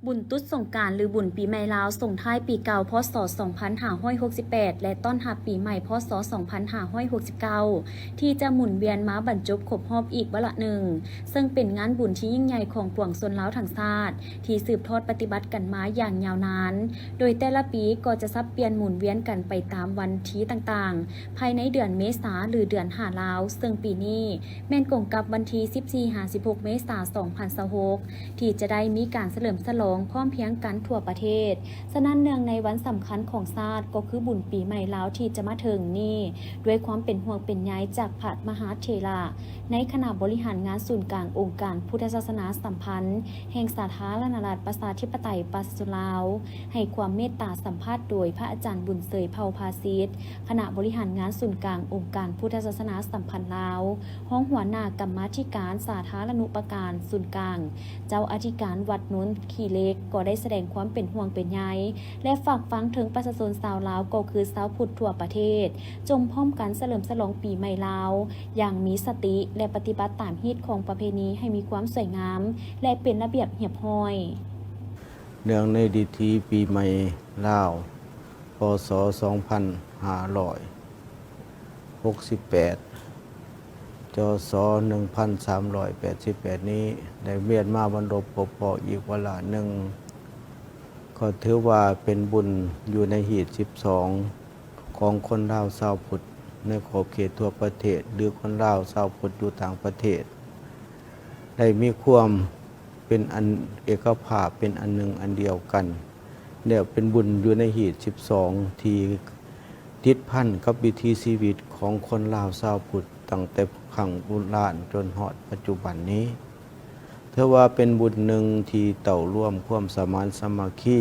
บุญตุ๊ดสงกรานต์หรือบุญปีใหม่ลาวส่งท้ายปีเก่าพศ2568และต้อนรับปีใหม่พศ2569ที่จะหมุนเวียนมาบรรจบครบรอบอีกวาระหนึ่งซึ่งเป็นงานบุญที่ยิ่งใหญ่ของปวงชนลาวทั้งชาติที่สืบทอดปฏิบัติกันมาอย่างยาวนานโดยแต่ละปีก็จะสับเปลี่ยนหมุนเวียนกันไปตามวันที่ต่างๆภายในเดือนเมษาหรือเดือน5ลาวซึ่งปีนี้แม่นกงกับวันที่14-16 เมษายน 2026ที่จะได้มีการเฉลิมฉลองพร้อมเพรียงกันทั่วประเทศฉะนั้นเนื่องในวันสำคัญของชาติก็คือบุญปีใหม่ลาวที่จะมาถึงนี้ด้วยความเป็นห่วงเป็นใยจากพระมหาเถระในคณะบริหารงานศูนย์กลางองค์การพุทธศาสนาสัมพันธ์แห่งสาธารณรัฐประชาธิปไตยประชาชนลาวให้ความเมตตาสัมภาษณ์โดยพระอาจารย์บุญเสยเผ่าภาสิทธิ์คณะบริหารงานศูนย์กลางองค์การพุทธศาสนาสัมพันธ์ลาวห้องหัวหน้ากรรมาธิการสาธารณูปการศูนย์กลางเจ้าอธิการวัดโน้นขี้เล็กก็ได้แสดงความเป็นห่วงเป็นใยและฝากฟังถึงประชาชนชาวลาวก็คือชาวพุทธทั่วประเทศจงพร้อมกันเฉลิมฉลองปีใหม่ลาวอย่างมีสติและปฏิบัติตามฮีตของประเพณีให้มีความสวยงามและเป็นระเบียบเรียบร้อยเนื่องในดิถีปีใหม่ลาวพศ2568จศ1388นี้ได้เวียนมาบรรลบพบพออีกวาระหนึ่งก็ถือว่าเป็นบุญอยู่ในหีด12ของคนลาวชาวพุทธในขอบเขตทั่วประเทศหรือคนลาวชาวพุทธอยู่ต่างประเทศได้มีความเป็นอันเอกภาพเป็นอันหนึ่งอันเดียวกันเนี่ยเป็นบุญอยู่ในหีด12ที่ติดพันกับวิถีชีวิตของคนลาวชาวพุทธตั้งแต่ครั้งโบราณจนฮอดปัจจุบันนี้ถือว่าเป็นบุญหนึ่งที่เต่าร่วมความสมานสามัคคี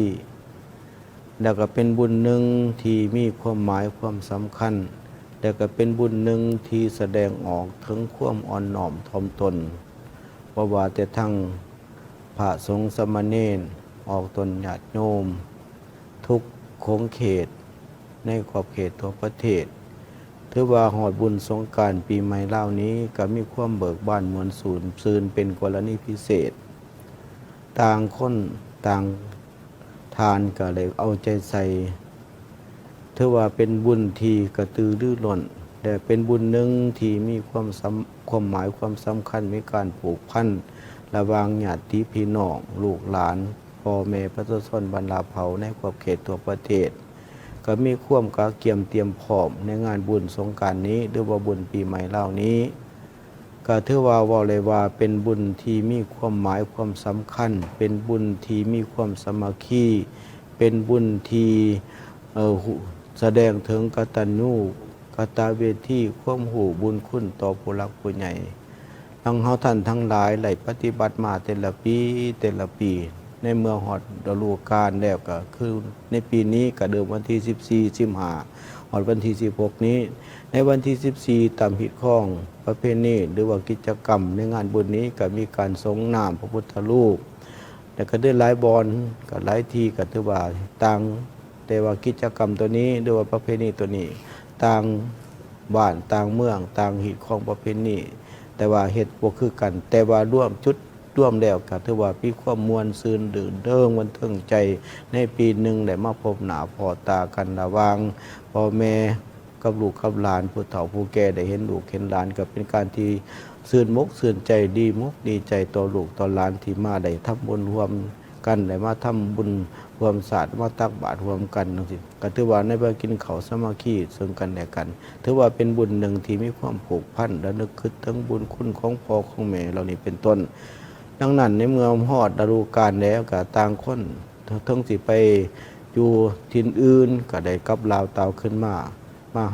แล้วก็เป็นบุญหนึ่งที่มีความหมายความสำคัญแล้วก็เป็นบุญหนึ่งที่แสดงออกถึงความอ่อนน้อมถ่อมตนเพราะว่าแต่ทั้งพระสงฆ์สามเณรออกตนญาติโยมทุกโค้งเขตในขอบเขตทั่วประเทศถือว่าหอดบุญสงกรานต์ปีใหม่ลาวนี้ก็มีความเบิกบานมวลซืนเป็นกรณีพิเศษต่างคนต่างทานก็เลยเอาใจใส่ถือว่าเป็นบุญที่กระตือรือร้นแต่เป็นบุญหนึ่งที่มีความหมายความสำคัญมีการผูกพันระหว่างญาติพี่น้องลูกหลานพ่อแม่ประชาชนบรรดาเผ่าในขอบเขตทั่วประเทศก็มีความกะเกียมเตรียมพร้อมในงานบุญสงกรานต์นี้หรือว่าบุญปีใหม่เหล่านี้ก็ถือว่าเลยว่าเป็นบุญที่มีความหมายความสำคัญเป็นบุญที่มีความสามัคคีเป็นบุญที่แสดงถึงกตัญญูกตเวทีความหูบุญคุณต่อผู้หลักผู้ใหญ่ทั้งเฮาท่านทั้งหลายไหลปฏิบัติมาแต่ละปีในเมื่อหอดฤดูกาลแล้วก็คือในปีนี้ก็เดิมวันที่14 15หอดวันที่16นี้ในวันที่14ตามหิตข้องประเพณีหรือว่ากิจกรรมในงานบุญนี้ก็มีการสงน้ำพระพุทธรูปแต่ก็ได้หลายบอนก็หลายที่ก็ถือว่าต่างแต่ว่ากิจกรรมตัวนี้หรือว่าประเพณีตัวนี้ต่างบ้านต่างเมืองต่างหิตข้องประเพณีแต่ว่าเฮ็ดบ่คือกันแต่ว่าร่วมแล้วก็ถือว่ามีความมวลซืนดื่นเริงบันเทิงใจในปีหนึ่งได้มาพบหน้าพอตากันระหว่างพ่อแม่กับลูกกับหลานผู้เฒ่าผู้แก่ได้เห็นลูกเห็นหลานก็เป็นการที่ซื่นมกซื่นใจดีมกดีใจต่อลูกต่อหลานที่มาได้ทำบุญร่วมกันได้มาทำบุญร่วมศาสตร์มาตักบาตรร่วมกันจังซี่ก็ถือว่าในบางกินข้าวสามัคคีซึ่งกันและกันถือว่าเป็นบุญหนึ่งที่มีความผูกพันและนึกคิดถึงบุญคุณของพ่อของแม่เหล่านี้เป็นต้นดังนั้นในเมื่อฮอดฤดูกาลแล้วก็ต่างคนทั้งสิไปอยู่ถิ่นอื่นก็ได้กลับลาวเตาขึ้นมา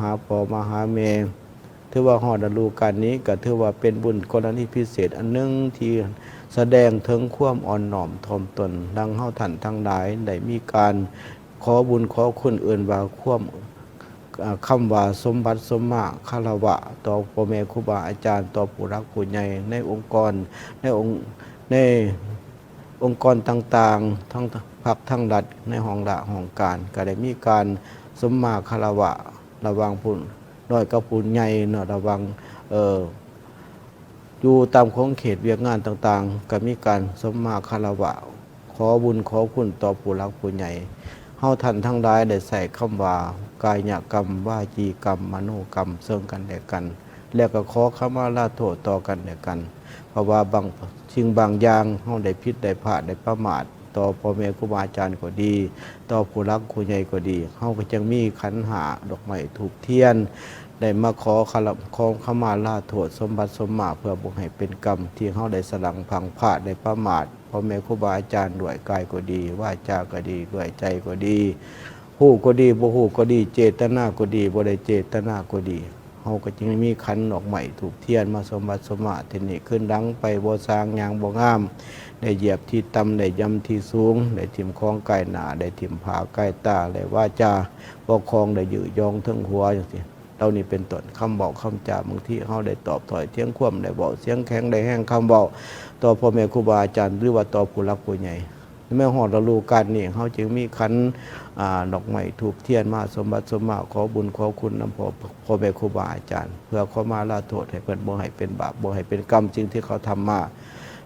หาพ่อมาหาแม่ถือว่าฮอดฤดูกาลนี้ก็ถือว่าเป็นบุญกรณีพิเศษอันหนึ่งที่แสดงถึงความอ่อนน้อมถ่อมตนดังเฮาท่านทั้งหลายได้มีการขอบุญขอคุณเอื่นว่าความคำว่าสมบัติสมมาคารวะต่อพ่อแม่ครูบาอาจารย์ต่อผู้รักผู้ใหญ่ในองค์กรในองค์กรต่างๆทั้งพรรคทั้งรัฐในห้องละห้องการก็ได้มีการสมมาคารวะระวังผู้น้อยกับผู้ใหญ่เนาะระวังอยู่ตามของเขตเวียกงานต่างๆก็มีการสมมาคารวะข ขอบุญขอคุณต่อผู้รักผู้ใหญ่เฮาท่านทั้งหลายได้ใส่คำว่ากายกรรมวาจีกรรมมโนกรรมเสริมกันและกัน แล้วก็ขอขมาลาโทษต่อกันและกัน เพราะว่าบางสิ่งบางอย่างเฮาได้ผิดได้พลาดได้ประมาทต่อพ่อแม่ครูบาอาจารย์ก็ดี ต่อผู้รักผู้ใหญ่ก็ดีเฮาก็จึงมีขันหาดอกไม้ธูปเทียน ได้มาขอขมาลาโทษสมบัติสมมาเพื่อบ่ให้เป็นกรรมที่เฮาได้สลังพังพลาดได้ประมาทพ่อแม่ครูบาอาจารย์ด้วยกายก็ดีวาจาก็ดีด้วยใจก็ดีฮู้ก็ดีบ่ฮู้ก็ดีเจตนาก็ดีบ่ได้เจตนาก็ดีเฮาก็จึงมีขันดอกไม้ธูปเทียนมาสมบัติสมมาทีนี้ขึ้นดังไปบ่สร้างหยังบ่งามได้เหยียบที่ต่ำได้ย่ำที่สูงได้ทิ่มของกายหน้าได้ทิ่มผากายตาได้วาจาบ่คองได้ยื้อยองถึงหัวจังซี่เรานี่เป็นต้นคำบอกคำจาบางทีเฮาได้ตอบถอยเที่ยงคว่ำได้บอกเสียงแข็งได้แห้งคำบอกต่อพ่อแม่ครูบาอาจารย์หรือว่าต่อผู้รักผู้ใหญ่แม่หอดเรารู้กันนี่เฮาจึงมีขันดอกไม้ถูกเทียนมาสมบัติสมมาขอบุญขอคุณนำพ่อแม่ครูบาอาจารย์เพื่อขอมาลาโทษให้เพิ่นบ่ให้เป็นบาปบ่ให้เป็นกรรมจริงที่เขาทำมา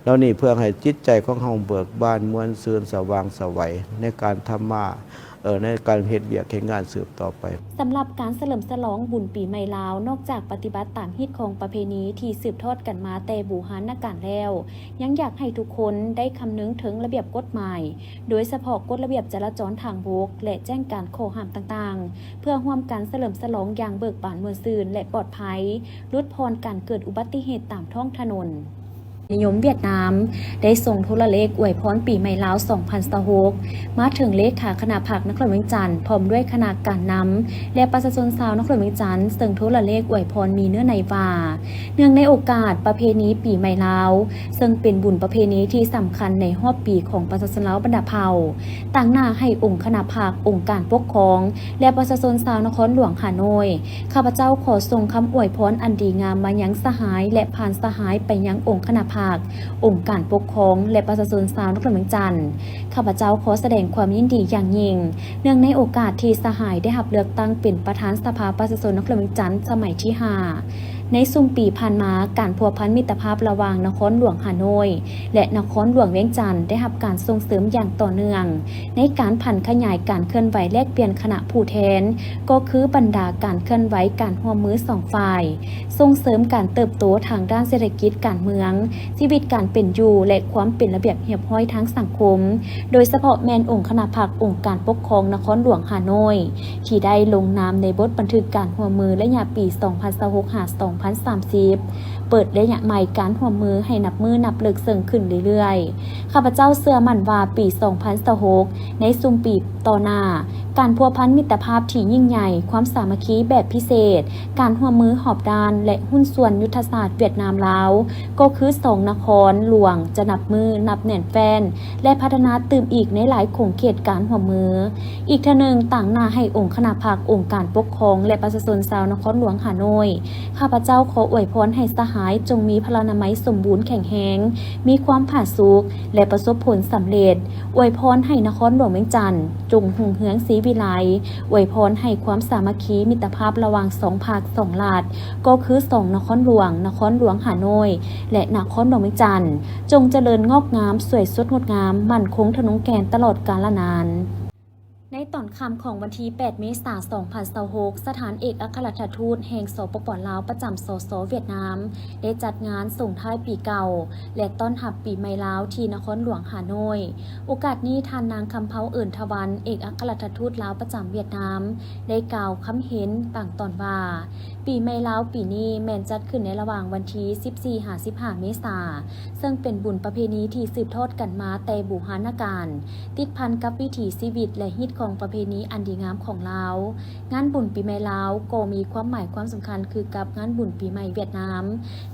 แล้วนี่เพื่อให้จิตใจของเฮาเบิกบานม่วนซื่นสว่างไสวในการทำมาในการเฮ็ดเวียกเฮ็ดงานสืบต่อไปสำหรับการเฉลิมฉลองบุญปีใหม่ลาวนอกจากปฏิบัติตามฮิตของประเพณีที่สืบทอดกันมาแต่บูหานการแล้วยังอยากให้ทุกคนได้คำนึงถึงระเบียบกฎหมายโดยเฉพาะกฎระเบียบจราจรทางบกและแจ้งการข้อห้ามต่างๆเพื่อร่วมกันเฉลิมฉลองอย่างเบิกบานม่วนซื่นและปลอดภัยลดพรการเกิดอุบัติเหตุตามท้องถนนนิยมเวียดนามได้ส่งโทรเลขอวยพรปีใหม่ลาว 2026 มาถึงเลขาคณะพรรคนครเวียงจันทร์พร้อมด้วยคณะการนำและประชาชนชาวนครเวียงจันทร์ส่งโทรเลขอวยพรมีเนื้อในว่าเนื่องในโอกาสประเพณีปีใหม่ลาวซึ่งเป็นบุญประเพณีที่สำคัญในรอบปีของประชาชนลาวบรรดาเผ่าต่างหน้าให้องค์คณะพรรคองค์การปกครองและประชาชนชาวนครหลวงฮานอยข้าพเจ้าขอส่งคำอวยพรอันดีงามมายังสหายและผ่านสหายไปยังองค์คณะพรรคองค์การปกครองและประชาชนชาวนครเวียงจันทร์ข้าพเจ้าขอแสดงความยินดีอย่างยิ่งเนื่องในโอกาสที่สหายได้รับเลือกตั้งเป็นประธานสภาประชาชนนครเวียงจันทร์สมัยที่ 5ในซุ่มปีผ่านมาการพัวพันมิตรภาพระหว่างนครหลวงฮานอยและนครหลวงเวียงจันทร์ได้รับการส่งเสริมอย่างต่อเนื่องในการผันขยายการเคลื่อนไหวแลกเปลี่ยนคณะผู้แทนก็คือบรรดาการเคลื่อนไหวการร่วมมือสองฝ่ายส่งเสริมการเติบโตทางด้านเศรษฐกิจการเมืองชีวิตการเป็นอยู่และความเป็นระเบียบเรียบร้อยทางสังคมโดยเฉพาะแมนองค์คณะพรรคองค์การปกครองนครหลวงฮานอยที่ได้ลงนามในบทบันทึกการร่วมมือระยะปี 2026-2030 เปิดระยะใหม่การร่วมมือให้นับเลิกเสิ่งขึ้นเรื่อยๆข้าพเจ้าเชื่อมั่นว่าปี 2026 ในซุ่มปีต่อหน้าการพัวพันมิตรภาพที่ยิ่งใหญ่ความสามัคคีแบบพิเศษการร่วมมือหอบดานและหุ้นส่วนยุทธศาสตร์เวียดนามลาวก็คือ2นครหลวงจะนับแน่นแฟนและพัฒนาตื่มอีกในหลายโครงเขตการร่วมมืออีกทางหนึ่งต่างหน้าให้องค์คณะพรรคองค์การปกครองและประชาชนชาวนครหลวงฮานอยข้าพเจ้าขออวยพรให้สหายจงมีพลานามัยสมบูรณ์แข็งแรงมีความผาสุกและประสบผลสำเร็จอวยพรให้นครหลวงเวียงจันทร์จงหุ่งเฮืองศรีวิไลอวยพรให้ความสามัคคีมิตรภาพระหว่าง2ภาค2รัฐก็คือ2นครหลวงฮานอยและนครหลวงเวียงจันทร์จงเจริญงอกงามสวยสดงดงามมั่นคงทะนงแกนตลอดกาลนานในตอนค่ำของวันที่ 8 เมษายน 2026 สถานเอกอัครราชทูตแห่งสปป.ลาวประจำสส.เวียดนามได้จัดงานส่งท้ายปีเก่าและต้อนรับปีใหม่ลาวที่นครหลวงฮานอยโอกาสนี้ท่านนางคำเภาเอิ่นทวันเอกอัครราชทูตลาวประจำเวียดนามได้กล่าวคำเห็นต่างตอนว่าปีใหม่ลาวปีนี้แม่นจัดขึ้นในระหว่างวันที่ 14-15 เมษายนซึ่งเป็นบุญประเพณีที่สืบทอดกันมาแต่บูหานการติดพันกับวิถีชีวิตและฮิตของประเพณีอันดีงามของลาวงานบุญปีใหม่ลาวก็มีความหมายความสำคัญคือกับงานบุญปีใหม่เวียดนาม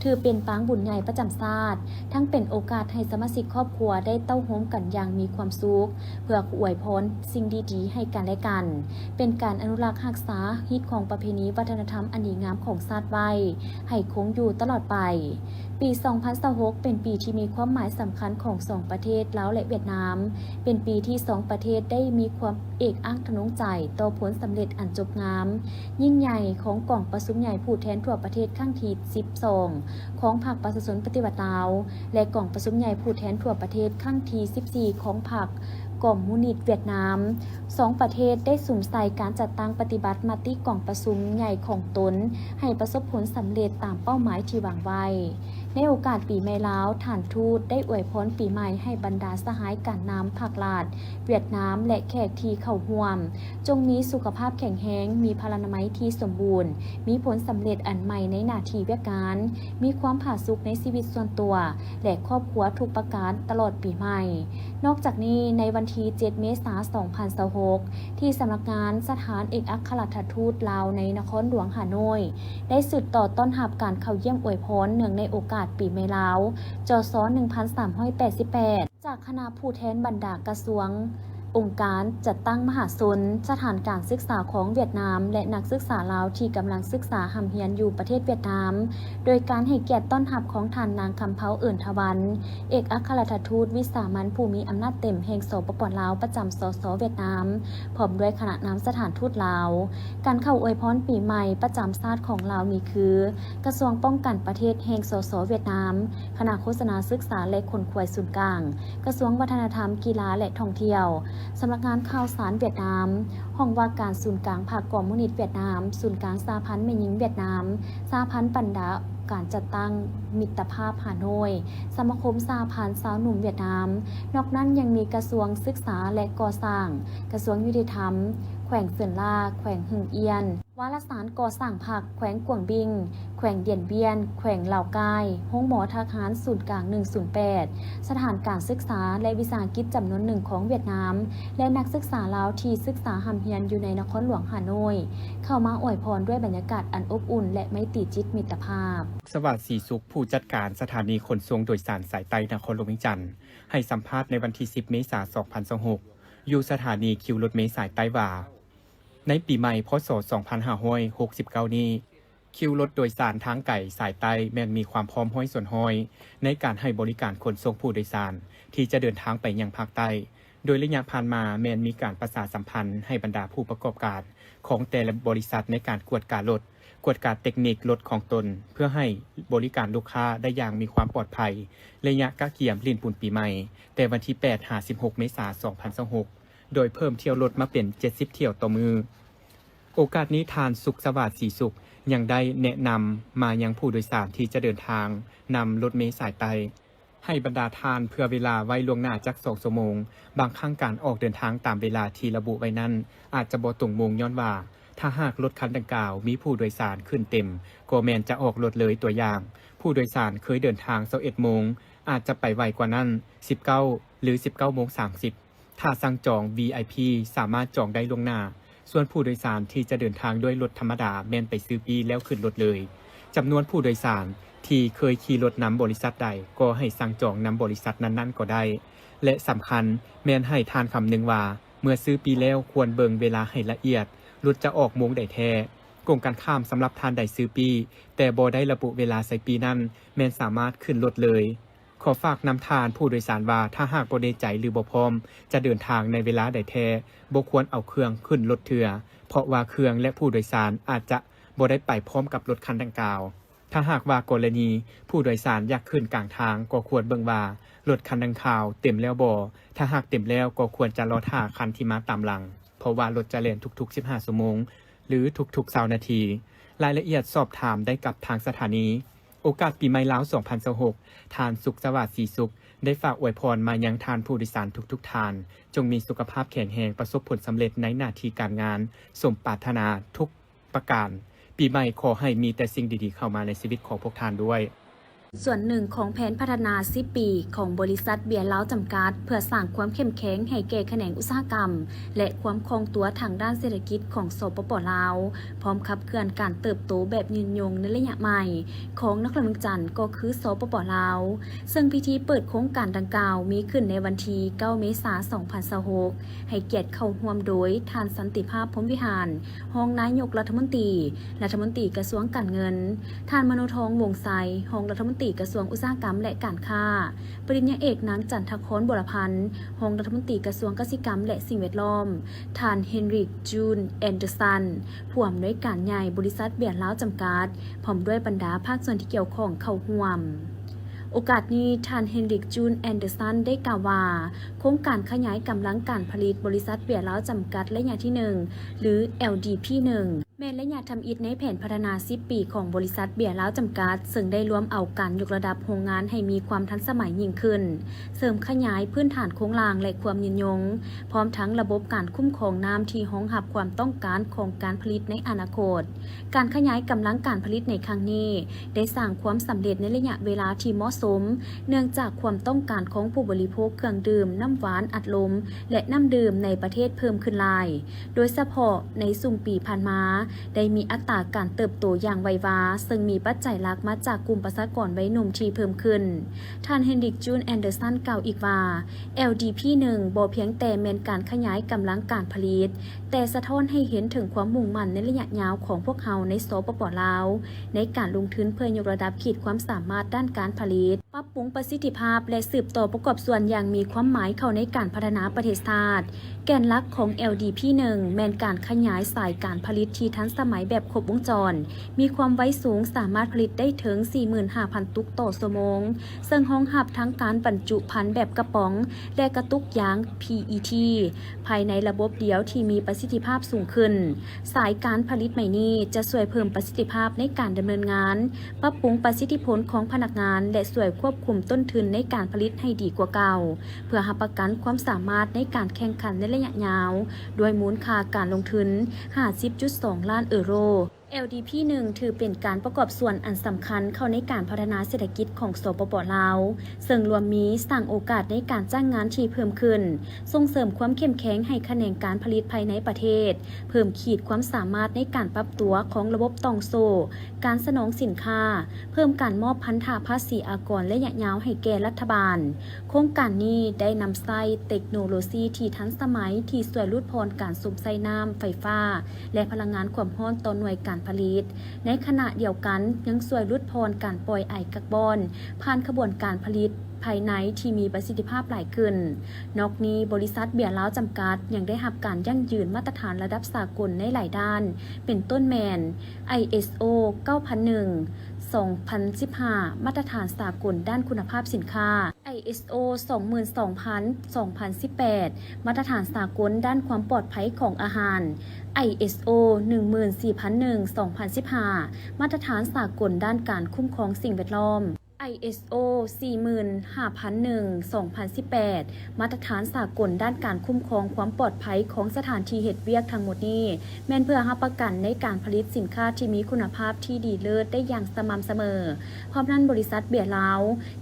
ถือเป็นปางบุญใหญ่ประจำชาติทั้งเป็นโอกาสให้สมาชิกครอบครัวได้เต้าโฮมกันอย่างมีความสุขเพื่ออวยพรสิ่งดีๆให้กันและกันเป็นการอนุรักษ์รักษาฮิตของประเพณีวัฒนธรรมอันดี งามของชาติไว้ให้คงอยู่ตลอดไปปี 2026 เป็นปีที่มีความหมายสำคัญของสองประเทศลาวและเวียดนามเป็นปีที่สองประเทศได้มีความเอกอัคทะนงใจต่อผลสำเร็จอันจบงามยิ่งใหญ่ของกองประชุมใหญ่ผู้แทนทั่วประเทศครั้งที่ 12 ของพรรคประชาชนปฏิวัติลาวและกองประชุมใหญ่ผู้แทนทั่วประเทศครั้งที่ 14 ของพรรคกอมมิวนิสต์เวียดนามสองประเทศได้สุ่มใส่การจัดตั้งปฏิบัติมติกองประชุมใหญ่ของตนให้ประสบผลสำเร็จตามเป้าหมายที่วางไว้ในโอกาสปีใหม่ลาวท่านทูตได้อวยพรปีใหม่ให้บรรดาสหายการนำภาครัฐเวียดนามและแขกที่เข้าร่วมจงมีสุขภาพแข็งแรงมีพลานามัยที่สมบูรณ์มีผลสำเร็จอันใหม่ในหน้าที่ราชการมีความผาสุกในชีวิตส่วนตัวและครอบครัวทุกประการตลอดปีใหม่นอกจากนี้ในวันที่ 7 เมษายน 2026 ที่สำนักงานสถานเอกอัครราชทูตลาวในนครหลวงฮานอยได้สืบต่อต้อนรับการเข้าเยี่ยมอวยพรเนื่องในโอกาสปีใหม่ลาวจศ. 1388 จากคณะผู้แทนบรรดากระทรวงองค์การจัดตั้งมหาชนสถานการศึกษาของเวียดนามและนักศึกษาลาวที่กำลังศึกษาหำเฮียนอยู่ประเทศเวียดนามโดยการให้เกียรติต้อนรับของท่านนางคำเภาเอิ่นทวันเอกอัครราชทูตวิสามัญผู้มีอำนาจเต็มแห่งสปป.ลาวประจำสส.เวียดนามพร้อมด้วยคณะนำสถานทูตลาวการเข้าอวยพรปีใหม่ประจำชาติของลาวนี้คือกระทรวงป้องกันประเทศแห่งสส.เวียดนามคณะโฆษณาศึกษาและคนขวยศูนย์กลางกระทรวงวัฒนธรรมกีฬาและท่องเที่ยวสำนักงานข่าวสารเวียดนามห้องว่าการศูนย์กลางพรรคกอมมิวนิสต์เวียดนามศูนย์กลางสหพันธ์แม่หญิงเวียดนามสหพันธ์บรรดาการจัดตั้งมิตรภาพฮานอยสมาคมสหพันธ์สาวหนุ่มเวียดนามนอกนั้นยังมีกระทรวงศึกษาและก่อสร้างกระทรวงยุติธรรมแขวงเซินลาแขวงหึงเอียนวารสารก่อสร้างผักแขวงกวงบิงแขวงเดียนเบียนแขวงเหล่ากายห้องหมอทหารศูนย์กลาง108สถานการศึกษาและวิสาหกิจจำนวนหนึ่งของเวียดนามและนักศึกษาลาวที่ศึกษาหำเฮียนอยู่ในนครหลวงฮานอยเข้ามาอวยพรด้วยบรรยากาศอันอบอุ่นและไมตรีจิตมิตรภาพสวัสดิ์ศรีสุขผู้จัดการสถานีขนส่งโดยสารสายใต้นครหลวงเวียงจันทน์ให้สัมภาษณ์ในวันที่ 10 เมษายน 2026 อยู่สถานีคิวรถเมล์สายใต้ว่าในปีใหม่พศ 2569 นี้คิวรถโดยสารทางไกลสายใต้แม้นมีความพร้อมห้อยส่วนห้อยในการให้บริการขนส่งผู้โดยสารที่จะเดินทางไปยังภาคใต้โดยระยะผ่านมาแม้นมีการประชาสัมพันธ์ให้บรรดาผู้ประกอบการของแต่ละบริษัทในการกวดการรถกวดการเทคนิครถของตนเพื่อให้บริการลูกค้าได้อย่างมีความปลอดภัยระยะกะเกียมลิ้นปุ่นปีใหม่แต่วันที่ 8-16 เมษายน 2026 โดยเพิ่มเที่ยวรถมาเป็น 70 เที่ยวต่อมือโอกาสนี้ทานสุขสวัสดิ์ศรีสุขยังได้แนะนำมายังผู้โดยสารที่จะเดินทางนำรถเมล์สายใต้ให้บรรดาทานเพื่อเวลาไว้ล่วงหน้าจัก2 ชั่วโมงบางครั้งการออกเดินทางตามเวลาที่ระบุไว้นั้นอาจจะบ่ตรงโมงย้อนว่าถ้าหากรถคันดังกล่าวมีผู้โดยสารขึ้นเต็มก็แม่นจะออกรถเลยตัวอย่างผู้โดยสารเคยเดินทาง21 โมงอาจจะไปไวกว่านั้น19 หรือ 19:30 ถ้าสั่งจอง VIP สามารถจองได้ล่วงหน้าส่วนผู้โดยสารที่จะเดินทางด้วยรถธรรมดาแม่นไปซื้อปีแล้วขึ้นรถเลยจำนวนผู้โดยสารที่เคยขี่รถนำบริษัทใดก็ให้สั่งจองนำบริษัทนั้นๆก็ได้และสำคัญแม่นให้ทานคำหนึ่งว่าเมื่อซื้อปีแล้วควรเบิ่งเวลาให้ละเอียดรถจะออกโมงใดแท้กงการข้ามสำหรับทานใดซื้อปีแต่บ่ได้ระบุเวลาใส่ปีนั้นแม่นสามารถขึ้นรถเลยขอฝากนำทานผู้โดยสารว่าถ้าหากบ่ได้ใจหรือบ่พร้อมจะเดินทางในเวลาใดแท้บ่ควรเอาเครื่องขึ้นรถเถื่อเพราะว่าเครื่องและผู้โดยสารอาจจะบ่ได้ไปพร้อมกับรถคันดังกล่าวถ้าหากว่ากรณีผู้โดยสารอยากขึ้นกลางทางก็ควรเบิ่งว่ารถคันดังกล่าวเต็มแล้วบ่ถ้าหากเต็มแล้วก็ควรจะรอท่าคันที่มาตามหลังเพราะว่ารถจะเล่นทุกๆ15 ชั่วโมงหรือทุกๆ20 นาทีรายละเอียดสอบถามได้กับทางสถานีโอกาสปีใหม่ลาว 2026 ทานสุขสวัสดิ์ศรีสุขได้ฝากอวยพรมายังทานผู้โดยสารทุกๆทานจงมีสุขภาพแข็งแรงประสบผลสำเร็จในหน้าที่การงานสมปรารถนาทุกประการปีใหม่ขอให้มีแต่สิ่งดีๆเข้ามาในชีวิตของพวกทานด้วย ส่วนหนึ่งของแผนพัฒนา10 ปีของบริษัทเบียร์เล้าจำกัดเพื่อสร้างความเข้มแข็งให้แก่แขนงอุตสาหกรรมและความคล่องตัวทางด้านเศรษฐกิจของสปป.ลาวพร้อมขับเคลื่อนการเติบโตแบบยืนยงในระยะใหม่ของนครเมืองจันทร์ก็คือสปป.ลาวซึ่งพิธีเปิดโครงการดังกล่าวมีขึ้นในวันที่ 9 เมษายน 2026ให้เกียรติเข้าร่วมโดยท่านสันติภาพพรหมวิหารรองนายกรัฐมนตรีกระทรวงการเงินท่านมโนทองวงศ์ไซรองรัฐมนตรีกระทรวงอุตสาหกรรมและการค้าปริญญาเอกนางจันทครบุรพันธ์รองรัฐมนตรีกระทรวงเกษตรกรรมและสิ่งแวดล้อมท่านเฮนริกจูนแอนเดอร์สันผู้อำนวยการใหญ่บริษัทเบียร์เล้าจำกัดพร้อมด้วยบรรดาภาคส่วนที่เกี่ยวข้องเข้าร่วมโอกาสนี้ท่านเฮนริกจูนแอนเดอร์สันได้กล่าวว่าโครงการขยายกำลังการผลิตบริษัทเบียร์เล้าจำกัดระยะที่ 1 หรือ LDP1 แม่นและอยากทำอิฐในแผนพัฒนา10 ปีของบริษัทเบียร์เล้าจำกัดซึ่งได้รวมเอาการยกระดับโรงงานให้มีความทันสมัยยิ่งขึ้นเสริมขยายพื้นฐานโครงล่างและความยืนยงพร้อมทั้งระบบการคุ้มครองน้ำที่รองรับความต้องการของการผลิตในอนาคตการขยายกำลังการผลิตในครั้งนี้ได้สร้างความสำเร็จในระยะเวลาที่เหมาะสมเนื่องจากความต้องการของผู้บริโภคเครื่องดื่มน้ำหวานอัดลมและน้ำดื่มในประเทศเพิ่มขึ้นหลายโดยเฉพาะในสุ่มปีผ่านมาได้มีอัตราการเติบโตอย่างไววาซึ่งมีปัจจัยหลักมาจากกลุ่มประชากรวัยหนุ่มที่เพิ่มขึ้นท่านเฮนริกจูนแอนเดอร์สันกล่าวอีกว่า LDP1 บ่เพียงแต่แม่นการขยายกำลังการผลิตแต่สะท้อนให้เห็นถึงความมุ่งมั่นในระยะยาวของพวกเขาในสปป.ลาวในการลงทุนเพื่อยกระดับขีดความสามารถด้านการผลิตปรับปรุงประสิทธิภาพและสืบต่อประกอบส่วนอย่างมีความหมายเข้าในการพัฒนาประเทศชาติแกนหลักของ LDP1 แม่นการขยายสายการผลิตที่ทันสมัยแบบครบวงจรมีความไวสูงสามารถผลิตได้ถึง 45,000 ตุกต่อชั่วโมงซึ่งรองรับทั้งการบรรจุภัณฑ์แบบกระป๋องและกระตุกยาง PET ภายในระบบเดียวที่มีประสิทธิภาพสูงขึ้นสายการผลิตใหม่นี้จะช่วยเพิ่มประสิทธิภาพในการดำเนินงานปรับปรุงประสิทธิผลของพนักงานและช่วยควบคุมต้นทุนในการผลิตให้ดีกว่าเก่าเพื่อรับประกันความสามารถในการแข่งขันในระยะยาวด้วยมูลค่าการลงทุน 50.2 ล้านยูโรLDP1 ถือเป็นการประกอบส่วนอันสำคัญเข้าในการพัฒนาเศรษฐกิจของสปป.ลาวซึ่งรวมมีสร้างโอกาสในการจ้างงานที่เพิ่มขึ้นส่งเสริมความเข้มแข็งให้แขนงการผลิตภายในประเทศเพิ่มขีดความสามารถในการปรับตัวของระบบต่องโซ่การสนองสินค้าเพิ่มการมอบพันธะภาษีอากรระยะยาวให้แก่รัฐบาลโครงการนี้ได้นำใช้เทคโนโลยีที่ทันสมัยที่ช่วยลดพรการสูบใส่น้ำไฟฟ้าและพลังงานความร้อนต่อหน่วยการผลิตในขณะเดียวกันยังช่วยลดพรการปล่อยไอกับบอนผ่านขบวนการผลิตภายในที่มีประสิทธิภาพหลายขึ้นนอกนี้บริษัทเบียร์เล้าจำกัดยังได้รับการยั่งยืนมาตรฐานระดับสากลในหลายด้านเป็นต้นแมน ISO 9001 2015 มาตรฐานสากลด้านคุณภาพสินค้า ISO 22000 2018 มาตรฐานสากลด้านความปลอดภัยของอาหาร ISO 14001 2015 มาตรฐานสากลด้านการคุ้มครองสิ่งแวดล้อมISO 45001 2018 มาตรฐานสากลด้านการคุ้มครองความปลอดภัยของสถานที่เฮ็ดเวียกทั้งหมดนี้แม่นเพื่อรับประกันในการผลิตสินค้าที่มีคุณภาพที่ดีเลิศได้อย่างสม่ำเสมอพร้อมนั้นบริษัทเบียร์ลาว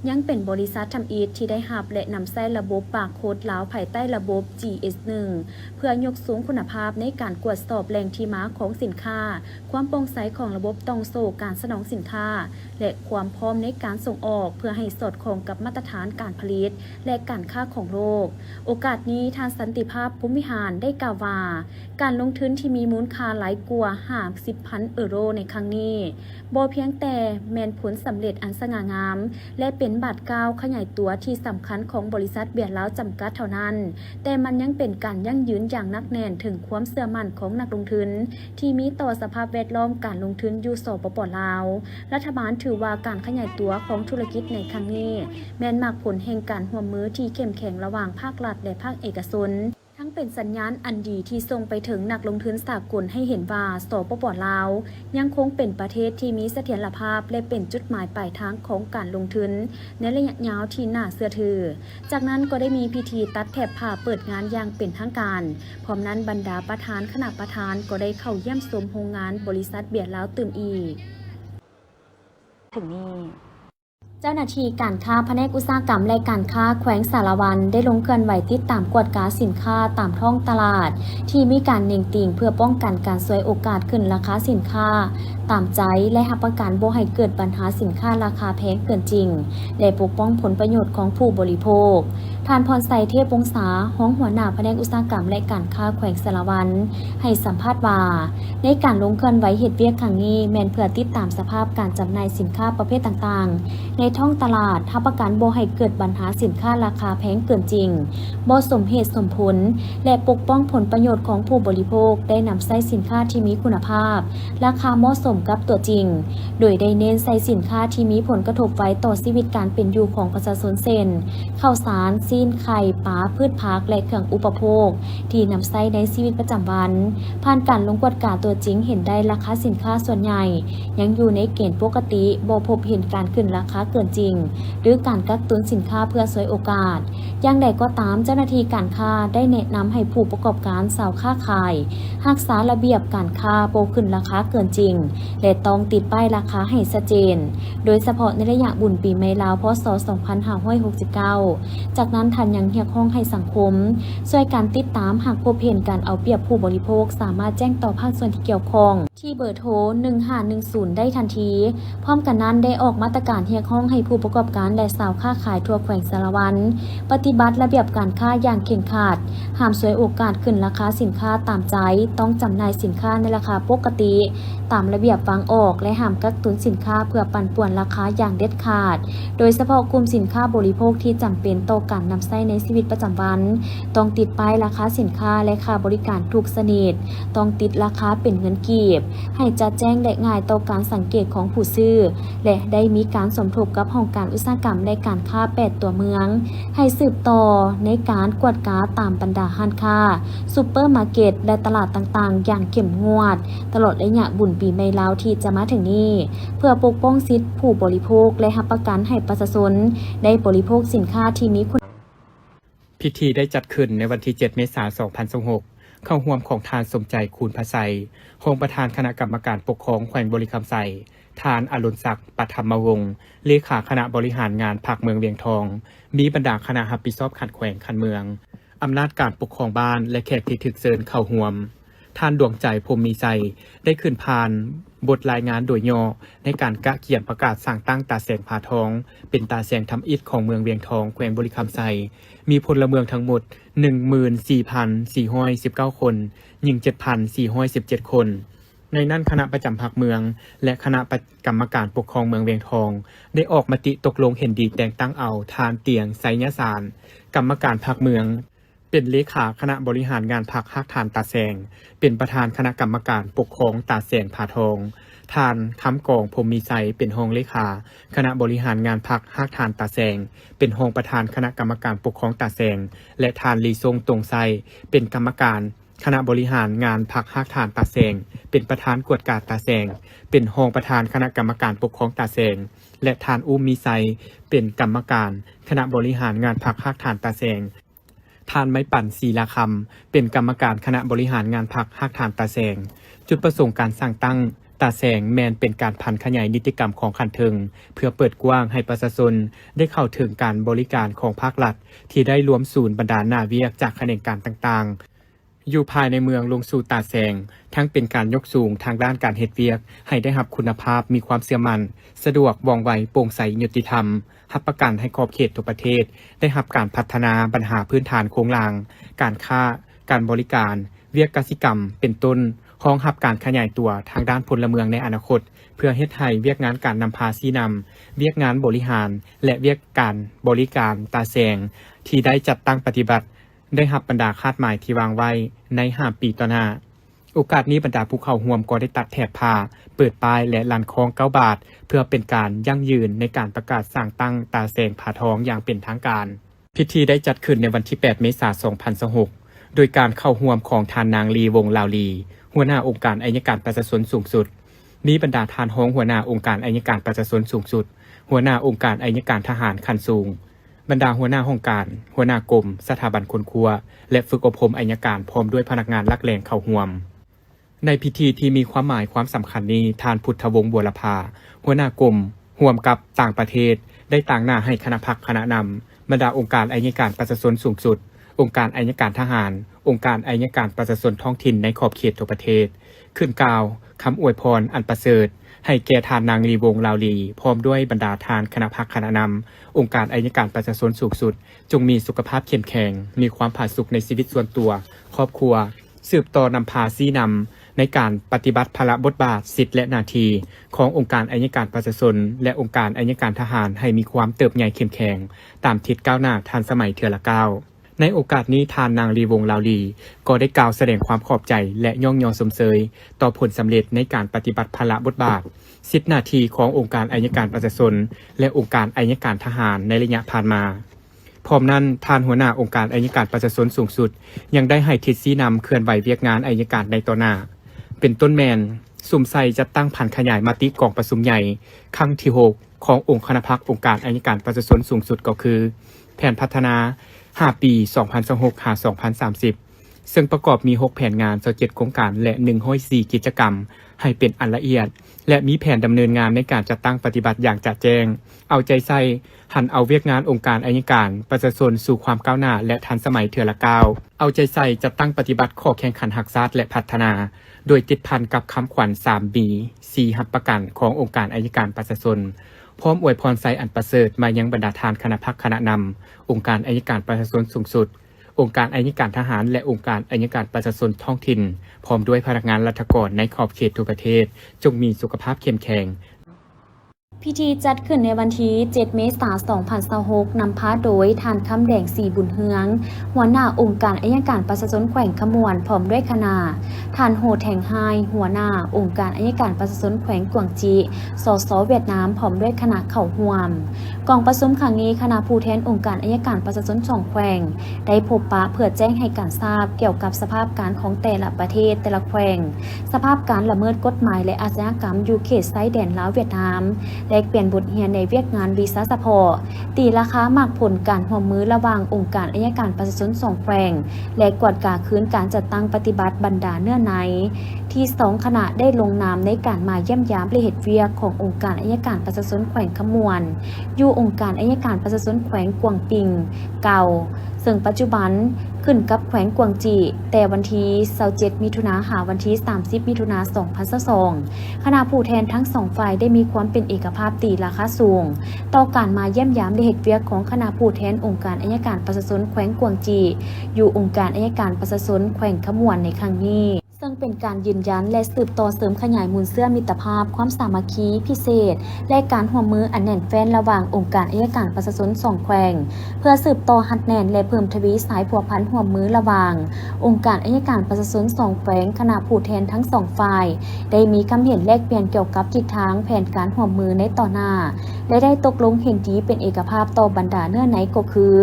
ยังเป็นบริษัททำอีทที่ได้รับและนำใช้ระบบบาร์โค้ดลาวภายใต้ระบบ GS1 เพื่อยกสูงคุณภาพในการตรวจสอบแหล่งที่มาของสินค้าความโปร่งใสของระบบต้องโซ่การสนองสินค้าและความพร้อมในการส่งออกเพื่อให้สอดคล้องกับมาตรฐานการผลิตและการค้าของโลกโอกาสนี้ท่านสันติภาพพรหมวิหารได้กล่าวว่าการลงทุนที่มีมูลค่าหลายกว่า50,000 ยูโรในครั้งนี้บ่เพียงแต่แม่นผลสำเร็จอันสง่างามและเป็นบาทก้าวขยายตัวที่สำคัญของบริษัทเบียร์เล้าจำกัดเท่านั้นแต่มันยังเป็นการยั่งยืนอย่างนักแน่นถึงความเชื่อมั่นของนักลงทุนที่มีต่อสภาพแวดล้อมการลงทุนอยู่สปป.ลาวรัฐบาลถือว่าการขยายตัวของธุรกิจในครั้งนี้แม้นมากผลแห่งการร่วมมือที่เข้มแข็งระหว่างภาครัฐและภาคเอกชนทั้งเป็นสัญญาณอันดีที่ส่งไปถึงนักลงทุนสากลให้เห็นว่าสปป.ลาวยังคงเป็นประเทศที่มีเสถียรภาพและเป็นจุดหมายปลายทางของการลงทุนในระยะยาวที่น่าเชื่อถือจากนั้นก็ได้มีพิธีตัดแถบผ้าเปิดงานอย่างเป็นทางการพร้อมนั้นบรรดาประธานคณะประธานก็ได้เข้าเยี่ยมชมโรงงานบริษัทเบียร์ลาวตื่มอีกถึงนี้ เจ้าหน้าที่การค้าแผนกอุตสาหกรรมและการค้าแขวงสารวันได้ลงเคลื่อนไหวติดตามกวดกาสินค้าตามท้องตลาดที่มีการเน่งติ่งเพื่อป้องกันการซวยโอกาสขึ้นราคาสินค้าตามใจและรับประกันบ่ให้เกิดปัญหาสินค้าราคาแพงเกินจริงและปกป้องผลประโยชน์ของผู้บริโภคท่านพรไสเทพวงศาห้องหัวหน้าแผนกอุตสาหกรรมและการค้าแขวงสารวันให้สัมภาษณ์ว่าในการลงเคลื่อนไหวเฮ็ดเวียกครั้งนี้แม่นเพื่อติดตามสภาพการจำหน่ายสินค้าประเภทต่างๆในท้องตลาดรับประกันบ่ให้เกิดปัญหาสินค้าราคาแพงเกินจริงบ่สมเหตุสมผลและปกป้องผลประโยชน์ของผู้บริโภคได้นำใช้สินค้าที่มีคุณภาพราคาเหมาะสมกับตัวจริงโดยได้เน้นใช้สินค้าที่มีผลกระทบไว้ต่อชีวิตการเป็นอยู่ของประชาชนเช่นข้าวสารซีนไข่ปลาพืชผักและเครื่องอุปโภคที่นำใช้ในชีวิตประจำวันผ่านการลงกวดกาตัวจริงเห็นได้ราคาสินค้าส่วนใหญ่ยังอยู่ในเกณฑ์ปกติบ่พบเห็นการขึ้นราคาเกินจริงหรือการกักตุนสินค้าเพื่อฉวยโอกาสอย่างใดก็ตามเจ้าหน้าที่การค้าได้แนะนำให้ผู้ประกอบการชาวค้าขายรักษาระเบียบการค้าบ่ขึ้นราคาเกินจริงและต้องติดป้ายราคาให้ชัดเจนโดยเฉพาะในระยะบุญปีใหม่ลาวพ.ศ. 2569จากนั้นท่านยังเรียกร้องให้สังคมช่วยการติดตามหากพบเห็นการเอาเปรียบผู้บริโภคสามารถแจ้งต่อภาคส่วนที่เกี่ยวข้องที่เบอร์โทร1510ได้ทันทีพร้อมกันนั้นได้ออกมาตรการเรียกร้องให้ผู้ประกอบการและชาวค้าขายทั่วแขวงสารวันปฏิบัติระเบียบการค้าอย่างเคร่งครัดห้ามฉวยโอกาสขึ้นราคาสินค้าตามใจต้องจำหน่ายสินค้าในราคาปกติตามระเบียบวางออกและห้ามกักตุนสินค้าเพื่อปั่นป่วนราคาอย่างเด็ดขาดโดยเฉพาะกลุ่มสินค้าบริโภคที่จำเป็นต่อการนำใช้ในชีวิตประจำวันต้องติดป้ายราคาสินค้าและค่าบริการถูกชนิดต้องติดราคาเป็นเงินกีบให้จัดแจ้งและง่ายต่อการสังเกตของผู้ซื้อและได้มีการสมทบกับห้องการอุตสาหกรรมและการค้า8ตัวเมืองให้สืบต่อในการกวดกาตามบรรดาห้างค้าซุปเปอร์มาร์เก็ตและตลาดต่างๆอย่างเข้มงวดตลอดระยะบุญปีใหม่ลาวที่จะมาถึงนี้เพื่อปกป้องสิทธิผู้บริโภคและรับประกันให้ประชาชนได้บริโภคสินค้าที่มีคุณพิธีได้จัดขึ้นในวันที่ 7 เมษายน 2026เข้าร่วมของทานสมใจคูณพระไสยรองประธานคณะกรรมการปกครองแขวงบริคำไสยทานอรุณศักดิ์ปฐมวงศ์เลขาคณะบริหารงานภาคเมืองเวียงทองมีบรรดาคณะรับผิดชอบขัดแขวงคันเมืองอำนาจการปกครองบ้านและแขกที่ถึกเชิญเข้าร่วมท่านดวงใจพรหมมีไสยได้ขึ้นพานบทรายงานโดยย่อในการกะเขียนประกาศสั่งตั้งตาแสงผาทองเป็นตาแสงทำอิฐของเมืองเวียงทองแขวงบริคำไสยมีพลเมืองทั้งหมด 14,419 คนหญิง 7,417 คนในนั้นคณะประจำภาคเมืองและคณะกรรมการปกครองเมืองเวียงทองได้ออกมติตกลงเห็นดีแต่งตั้งเอาทานเตียงไสยสารกรรมการภาคเมืองเป็นเลขาคณะบริหารงานภาคฮักทานตาแสงเป็นประธานคณะกรรมการปกครองตาแสงผาทองทานคำกองพรหมมีไสยเป็นรองเลขาคณะบริหารงานพรรคฮักทานตาแสงเป็นรองประธานคณะกรรมการปกครองตาแสงและทานลีทรงตรงไซเป็นกรรมการคณะบริหารงานพรรคฮักทานตาแสงเป็นประธานกวดกาตาแสงเป็นรองประธานคณะกรรมการปกครองตาแสงและทานอุ้มมีไซเป็นกรรมการคณะบริหารงานพรรคฮักทานตาแสงทานไม้ปั่นศีลาคำเป็นกรรมการคณะบริหารงานพรรคฮักทานตาแสงจุดประสงค์การสร้างตั้งตาแสงแมนเป็นการพันขยายนิติกรรมของขันเทิงเพื่อเปิดกว้างให้ประชาชนได้เข้าถึงการบริการของภาครัฐที่ได้รวมศูนย์บรรดาหน้าเวียกจากแขนงการต่างๆอยู่ภายในเมืองลงสู่ตาแสงทั้งเป็นการยกสูงทางด้านการเฮ็ดเวียกให้ได้รับคุณภาพมีความเชื่อมั่นสะดวกว่องไวโปร่งใสยุติธรรมรับประกันให้ขอบเขตทั่วประเทศได้รับการพัฒนาปัญหาพื้นฐานโครงหลังการค้าการบริการเวียกกสิกรรมเป็นต้นรองรับการขยายตัวทางด้านพลเมืองในอนาคตเพื่อเฮ็ดให้เวียกงานการนำพาชี้นำเวียกงานบริหารและเวียกการบริการตาแสงที่ได้จัดตั้งปฏิบัติได้รับบรรดาคาดหมายที่วางไว้ใน5 ปีต่อหน้าโอกาสนี้บรรดาผู้เข้าร่วมก็ได้ตัดแถบผ้าเปิดป้ายและลานคล้อง9 บาทเพื่อเป็นการยั่งยืนในการประกาศสร้างตั้งตาแสงผาทองอย่างเป็นทางการพิธีได้จัดขึ้นในวันที่ 8 เมษายน 2026โดยการเข้าร่วมของทานนางลีวงลาวลีหัวหน้าองค์การอัยการประชาชนสูงสุดมีบรรดาทานห้องหัวหน้าองค์การอัยการประชาชนสูงสุดหัวหน้าองค์การอัยการทหารขั้นสูงบรรดาหัวหน้าห้องการหัวหน้ากรมสถาบันคนครัวและฝึกอบรมอัยการพร้อมด้วยพนักงานลักแหล่งเข้าร่วมในพิธีที่มีความหมายความสำคัญนี้ทานพุทธวงศ์บัวลภาหัวหน้ากรม ร่วมกับต่างประเทศได้ต่างหน้าให้คณะพรรคคณะนำบรรดาองค์การอัยการประชาชนสูงสุดองค์การอัยการทหารองค์การอัยการประชาชนท้องถิ่นในขอบเขตทั่วประเทศขึ้นกล่าวคำอวยพรอันประเสริฐให้แก่ทานนางลีวงศ์ลาวลีพร้อมด้วยบรรดาทานคณะพรรคคณะนำองค์การอัยการประชาชนสูงสุดจงมีสุขภาพเข้มแข็งมีความผาสุกในชีวิตส่วนตัวครอบครัวสืบต่อนำพาชี้นำในการปฏิบัติภาระบทบาทสิทธิและหน้าที่ขององค์การอัยการประชาชนและองค์การอัยการทหารให้มีความเติบใหญ่เข้มแข็งตามทิศก้าวหน้าทันสมัยเทื่อละก้าวในโอกาสนี้ทานนางลีวงศ์ลาวลีก็ได้กล่าวแสดงความขอบใจและย่องยอสมเสยต่อผลสำเร็จในการปฏิบัติภาระบทบาทสิทธิหน้าที่ขององค์การอัยการประชาชนและองค์การอัยการทหารในระยะผ่านมาพร้อมนั้นทานหัวหน้าองค์การอัยการประชาชนสูงสุดยังได้ให้ทิศชี้นำเคลื่อนไหวเวียกงานอัยการในต่อหน้าเป็นต้นแมนสุ่มใส่จัดตั้งผันขยายมติกองประชุมใหญ่ครั้งที่6ขององค์คณะพรรคองค์การอัยการประชาชนสูงสุดก็คือแผนพัฒนา5 ปี 2026-2030 ซึ่งประกอบมี 6 แผนงาน27โครงการและ104กิจกรรมให้เป็นอันละเอียดและมีแผนดำเนินงานในการจัดตั้งปฏิบัติอย่างจัดแจงเอาใจใส่หันเอาเวียกงานองค์การอัยการประชาชนสู่ความก้าวหน้าและทันสมัยเทื่อละก้าวเอาใจใส่จัดตั้งปฏิบัติข้อแข่งขันหักษาและพัฒนาโดยติดพันกับคำขวัญ 3B 4 หับประกันขององค์การอัยการประชาชนพร้อมอวยพรไซอันประเสริฐมายังบรรดาทานคณะพรรคคณะนำองค์การอัยการประชาชนสูงสุดองค์การอัยการทหารและองค์การอัยการประชาชนท้องถิ่นพร้อมด้วยพนักงานรัฐกรในขอบเขตทั่วประเทศจงมีสุขภาพเข้มแข็งพิธีจัดขึ้นในวันที่ 7 เมษายน 2026 นำพาโดยทานคำแดงสีบุญเฮืองหัวหน้าองค์การอัยการประชาชนแขวงขมวนพร้อมด้วยคณะทานโฮแทงไฮหัวหน้าองค์การอัยการประชาชนแขวงกวางจีสสเวียดนามพร้อมด้วยคณะเข้าร่วมกองประชุมครั้งนี้คณะผู้แทนองค์การอัยการประชาชน2แขวงได้พบปะเพื่อแจ้งให้การทราบเกี่ยวกับสภาพการของแต่ละประเทศแต่ละแขวงสภาพการละเมิดกฎหมายและอาชญากรรมอยู่เขตชายแดนลาวเวียดนามแลกเปลี่ยนบทเรียนในเวียกงานวีซ่าสปอร์ตตีราคามากผลการร่วมมือระหว่างองค์การอัยการประชาชน2แขวงและกวดกาคืนการจัดตั้งปฏิบัติบรรดาเนื้อในที่2คณะได้ลงนามในการมาเยี่ยมยามและเฮ็ดเวียกขององค์การอัยการประชาชนแขวงขมวนอยู่องค์การอัยการประชาชนแขวงกวางปิงเก่าซึ่งปัจจุบันขึ้นกับแขวงกวางจีแต่วันที่27มิถุนายนหาวันที่30มิถุนายน2022คณะผู้แทนทั้ง2ฝ่ายได้มีความเป็นเอกภาพตีราคาสูงต่อการมาเยี่ยมยามและเฮ็ดเวียกของคณะผู้แทนองค์การอัยการประชาชนแขวงกวางจีอยู่องค์การอัยการประชาชนแขวงขมวนในครั้งนี้ซึ่งเป็นการยืนยันและสืบต่อเสริมขยายมูลเสื้อมิตรภาพความสามัคคีพิเศษและการร่วมมืออันแน่นแฟ้นระหว่างองค์การอัยการประชาชน2แขวงเพื่อสืบต่อหัดแน่นและเพิ่มทวีสายผัวพันร่วมมือระหว่างองค์การอัยการประชาชน2แขวงคณะผู้แทนทั้ง2ฝ่ายได้มีคำเห็นแลกเปลี่ยนเกี่ยวกับทิศทางแผนการร่วมมือในต่อหน้าและได้ตกลงเห็นดีเป็นเอกภาพต่อบรรดาเนื้อในก็คือ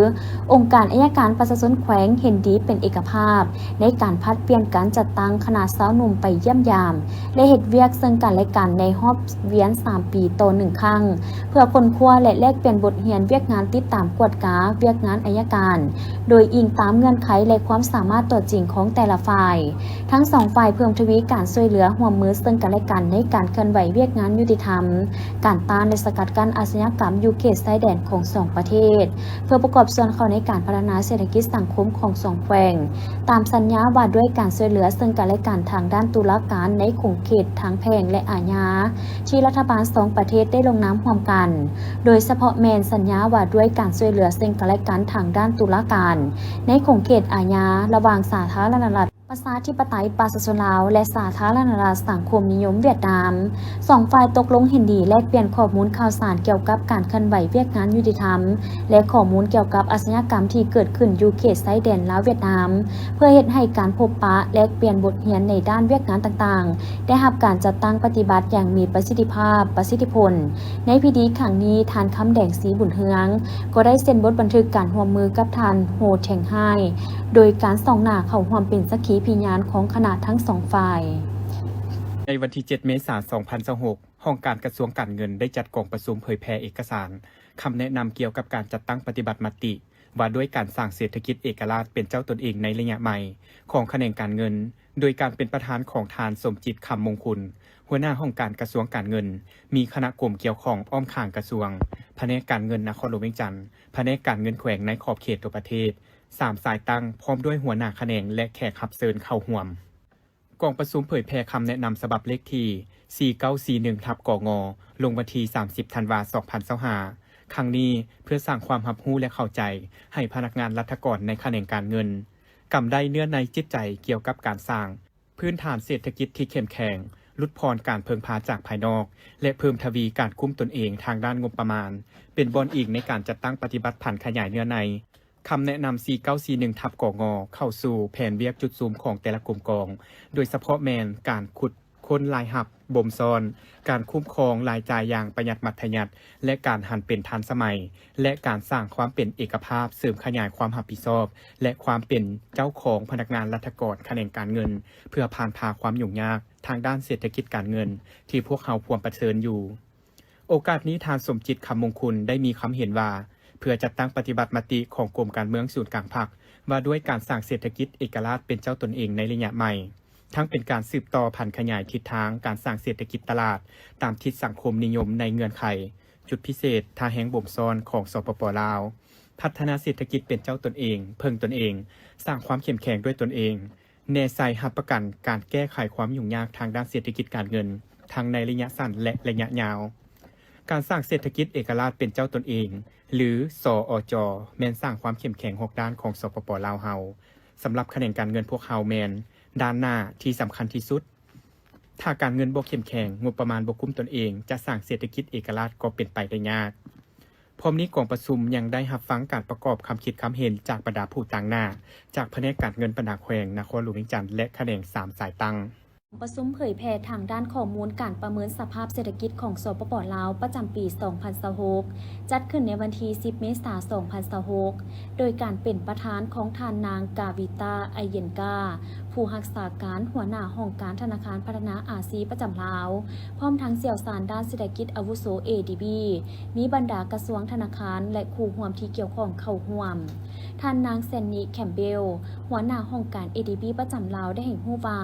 องค์การอัยการประชาชนแขวงเห็นดีเป็นเอกภาพในการพัดเปลี่ยนการจัดตั้งคณะสาวหนุ่มไปเยี่ยมยามและเฮ็ดเวียกซึ่งกันและกันในรอบเวียน3 ปีต่อ1ครั้งเพื่อค้นคว้าและแลกเปลี่ยนบทเรียนเวียกงานติดตามกวดกาเวียกงานอัยการโดยอิงตามเงื่อนไขและความสามารถตัวจริงของแต่ละฝ่ายทั้ง2ฝ่ายเพิ่มทวีการช่วยเหลือร่วมมือซึ่งกันและกันในการเคลื่อนไหวเวียกงานยุติธรรมการต้านและสกัดกั้นอาชญากรรมอยู่เขตชายแดนของ2ประเทศเพื่อประกอบส่วนเข้าในการพัฒนาเศรษฐกิจสังคมของ2แขวงตามสัญญาว่าด้วยการช่วยเหลือซึ่งกันและกันทางด้านตุลาการในขงเขตทางแพ่งและอาญาที่รัฐบาล2ประเทศได้ลงนามร่วมกันโดยเฉพาะแมนสัญญาว่าด้วยการช่วยเหลือซึ่งกันและกันทางด้านตุลาการในขงเขตอาญาระหว่างสาธารณรัฐประชาธิปไตยประชาชนลาวและสาธารณรัฐสังคมนิยมเวียดนาม2ฝ่ายตกลงเห็นดีแลกเปลี่ยนข้อมูลข่าวสารเกี่ยวกับการเคลื่อนไหวเวียกงานยุติธรรมและข้อมูลเกี่ยวกับอาชญากรรมที่เกิดขึ้นอยู่เขตชายแดนลาวเวียดนามเพื่อเฮ็ดให้การพบปะแลกเปลี่ยนบทเรียนในด้านเวียกงานต่างๆได้รับการจัดตั้งปฏิบัติอย่างมีประสิทธิภาพประสิทธิผลในพิธีครั้งนี้ทานคำแดงสีบุญเฮืองก็ได้เซ็นบทบันทึกการร่วมมือกับทานโฮแทงไฮโดยการส่องหน้าเข้าร่วมเป็นสักขีพยานของคณะทั้ง2ฝ่ายในวันที่ 7 เมษายน 2026ห้องการกระทรวงการเงินได้จัดกองประชุมเผยแพร่เอกสารคำแนะนำเกี่ยวกับการจัดตั้งปฏิบัติมติว่าด้วยการสร้างเศรษฐกิจเอกราชเป็นเจ้าตนเองในระยะใหม่ของแขนงการเงิน โดยการเป็นประธานของทานสมจิตคำมงคลหัวหน้าห้องการกระทรวงการเงินมีคณะกลุ่มเกี่ยวข้องอ้อมข้างกระทรวงแผนกการเงินนครหลวงเวียงจันทร์แผนกการเงินแขวงในขอบเขตตัวประเทศ3สายตั้งพร้อมด้วยหัวหน้าแขนงและแขกรับเชิญเข้าร่วมกองประชุมเผยแพร่คำแนะนำฉบับเลขที่4941/กงลงวันที่30ธันวาคม2025ครั้งนี้เพื่อสร้างความรับรู้และเข้าใจให้พนักงานรัฐกรในแขนงการเงินกำได้เนื้อในจิตใจเกี่ยวกับการสร้างพื้นฐานเศรษฐกิจที่เข้มแข็งลดพรการเพิงพาจากภายนอกและเพิ่มทวีการคุ้มตนเองทางด้านงบประมาณเป็นบอนอีกในการจัดตั้งปฏิบัติผันขยายเนื้อในคำแนะนำ4941/กงเข้าสู่แผนเวียกจุดซูมของแต่ละกลุ่มกองโดยเฉพาะแมนการขุดค้นรายหับบ่มซ้อนการคุ้มครองรายจ่ายอย่างประหยัดมัธยัติและการหันเป็นทันสมัยและการสร้างความเป็นเอกภาพเสริมขยายความรับผิดชอบและความเป็นเจ้าของพนักงานรัฐกรแขนงการเงินเพื่อผ่านพาความยุ่งยากทางด้านเศรษฐกิจการเงินที่พวกเขาพวงเผชิญอยู่โอกาสนี้ทานสมจิตคำมงคลได้มีคำเห็นว่าเพื่อจัดตั้งปฏิบัติมติของกรมการเมืองศูนย์กลางพรรคว่าด้วยการสร้างเศรษฐกิจเอกราชเป็นเจ้าตนเองในระยะใหม่ทั้งเป็นการสืบต่อพันธุ์ขยายทิศทางการสร้างเศรษฐกิจตลาดตามทิศสังคมนิยมในเงื่อนไขจุดพิเศษท่าแห้งบ่มซ้อนของสปป.ลาวพัฒนาเศรษฐกิจเป็นเจ้าตนเองเพิ่งตนเองสร้างความเข้มแข็งด้วยตนเองแน่ใจรับประกันการแก้ไขความยุ่งยากทางด้านเศรษฐกิจการเงินทั้งในระยะสั้นและระยะยาวการสร้างเศรษฐกิจเอกราชเป็นเจ้าตนเองหรือสอจ.แม่นสร้างความเข้มแข็ง6ด้านของสปป.ลาวเฮาสำหรับแขนงการเงินพวกเฮาแม่นด้านหน้าที่สำคัญที่สุดถ้าการเงินบ่เข้มแข็งงบประมาณบ่คุ้มตนเองจะสร้างเศรษฐกิจเอกราชก็เป็นไปได้ยากพร้อมนี้กองประชุมยังได้รับฟังการประกอบคำคิดคำเห็นจากบรรดาผู้ต่างหน้าจากแผนกการเงินปนาแขวงนครหลวงเวียงจันทร์และแขนง3สายตั้งประชุมเผยแพร่ทางด้านข้อมูลการประเมินสภาพเศรษฐกิจของสปป.ลาวประจำปี 2026 จัดขึ้นในวันที่ 10 เมษายน 2026 โดยการเป็นประธานของทานนางกาวิตาไอเยนกาผู้รักษาการหัวหน้าห้องการธนาคารพัฒนาอาซีประจำลาวพร้อมทั้งเสี่ยวสารด้านเศรษฐกิจอาวุโส ADB มีบรรดากระทรวงธนาคารและคู่ร่วมที่เกี่ยวข้องเข้าร่วมท่านนางแซนนีแคมเบลหัวหน้าห้องการ ADB ประจำลาวได้ให้รู้ว่า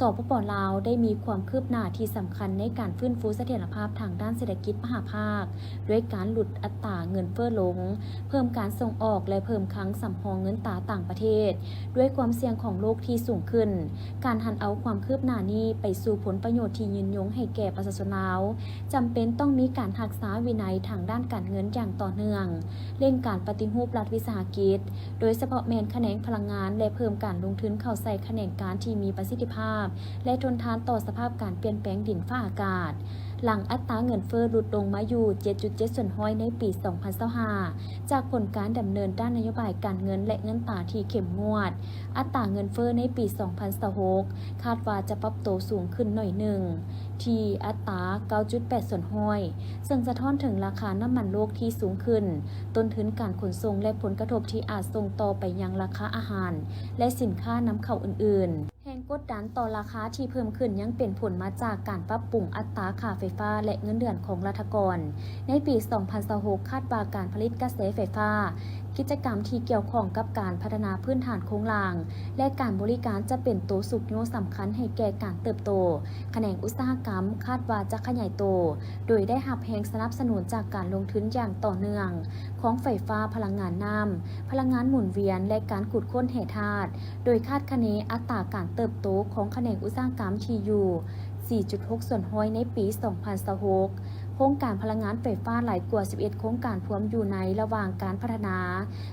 สปป.ลาวได้มีความคืบหน้าที่สำคัญในการฟื้นฟูเสถียรภาพทางด้านเศรษฐกิจมหภาคด้วยการลดอัตราเงินเฟ้อลงเพิ่มการส่งออกและเพิ่มคลังสำรองเงินตราต่างประเทศด้วยความเสี่ยงของโลกที่สูงขึ้นการหันเอาความคืบหน้านี้ไปสู่ผลประโยชน์ที่ยืนยงให้แก่ประชาชนลาวจำเป็นต้องมีการรักษาวินัยทางด้านการเงินอย่างต่อเนื่องเร่งการปฏิรูปรัฐวิสาหกิจโดยเฉพาะแมนแขนงพลังงานและเพิ่มการลงทุนเข้าใส่แขนงการที่มีประสิทธิภาพและทนทานต่อสภาพการเปลี่ยนแปลงดินฟ้าอากาศหลังอัตราเงินเฟ้อลดลงมาอยู่ 7.7% ในปี 2025จากผลการดำเนินด้านนโยบายการเงินและเงินตราที่เข้มงวดอัตราเงินเฟ้อในปี 2026 คาดว่าจะปรับตัวสูงขึ้นหน่อยหนึ่งที่อัตรา 9.8% ซึ่งสะท้อนถึงราคาน้ำมันโลกที่สูงขึ้นต้นทุนการขนส่งและผลกระทบที่อาจส่งต่อไปยังราคาอาหารและสินค้านำเข้าอื่นๆแรงกดดันต่อราคาที่เพิ่มขึ้นยังเป็นผลมาจากการปรับปรุงอัตราค่าไฟฟ้าและเงินเดือนของรัฐกรในปี 2026 คาดว่าการผลิตกระแสไฟฟ้ากิจกรรมที่เกี่ยวข้องกับการพัฒนาพื้นฐานโครงสร้างและการบริการจะเป็นตัวสุกโยสำคัญให้แก่การเติบโตแขนงอุตสาหกรรมคาดว่าจะขยายโตโดยได้รับแรงสนับสนุนจากการลงทุนอย่างต่อเนื่องของไฟฟ้าพลังงานน้ำพลังงานหมุนเวียนและการขุดค้นแร่ธาตุโดยคาดคะเนอัตราการเติบโตของแขนงอุตสาหกรรมที่อยู่ 4.6% ในปี 2026 โครงการพลังงานไฟฟ้าหลายกว่า 11 โครงการพร้อมอยู่ในระหว่างการพัฒนา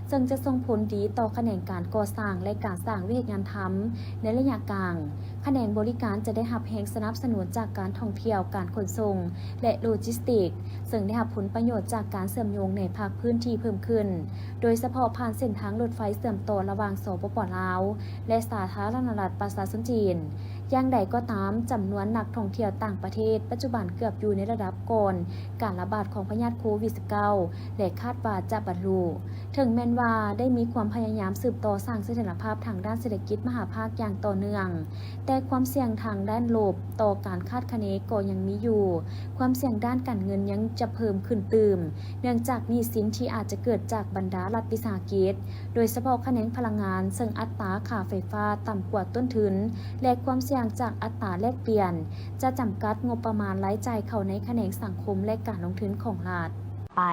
ซึ่งจะส่งผลดีต่อแขนงการก่อสร้างและการสร้างวิทยางานทำในระยะกลางแขนงบริการจะได้รับแรงสนับสนุนจากการท่องเที่ยวการขนส่งและโลจิสติกส์ซึ่งได้รับผลประโยชน์จากการเชื่อมโยงในภาคพื้นที่เพิ่มขึ้นโดยเฉพาะผ่านเส้นทางรถไฟเชื่อมต่อระหว่างสปป.ลาวและสาธารณรัฐประชาชนจีนอย่างใดก็ตามจำนวนนักท่องเที่ยวต่างประเทศปัจจุบันเกือบอยู่ในระดับก่อน อนการระบาดของพยาธิโควิด -19 และคาดว่าจะบรรลุถึงแม้นว่าได้มีความพยายามสืบต่อสร้างเสถียรภาพทางด้านเศรษฐกิจมหภาคอย่างต่อเนื่องแต่ความเสี่ยงทางด้านลบต่อการคาดคะเนก็ยังมีอยู่ความเสี่ยงด้านการเงินยังจะเพิ่มขึ้นตื่มเนื่องจากหนี้สินที่อาจจะเกิดจากบรรดารัฐวิสาหกิจโดยเฉพาะแขนงพลังงานซึ่งอัตราค่าไฟฟ้าต่ำกว่าต้นทุนและความเสี่ยงจากอัตราแลกเปลี่ยนจะจำกัดงบประมาณรายจ่ายเข้าในแขนงสังคมและการลงทุนของรัฐไป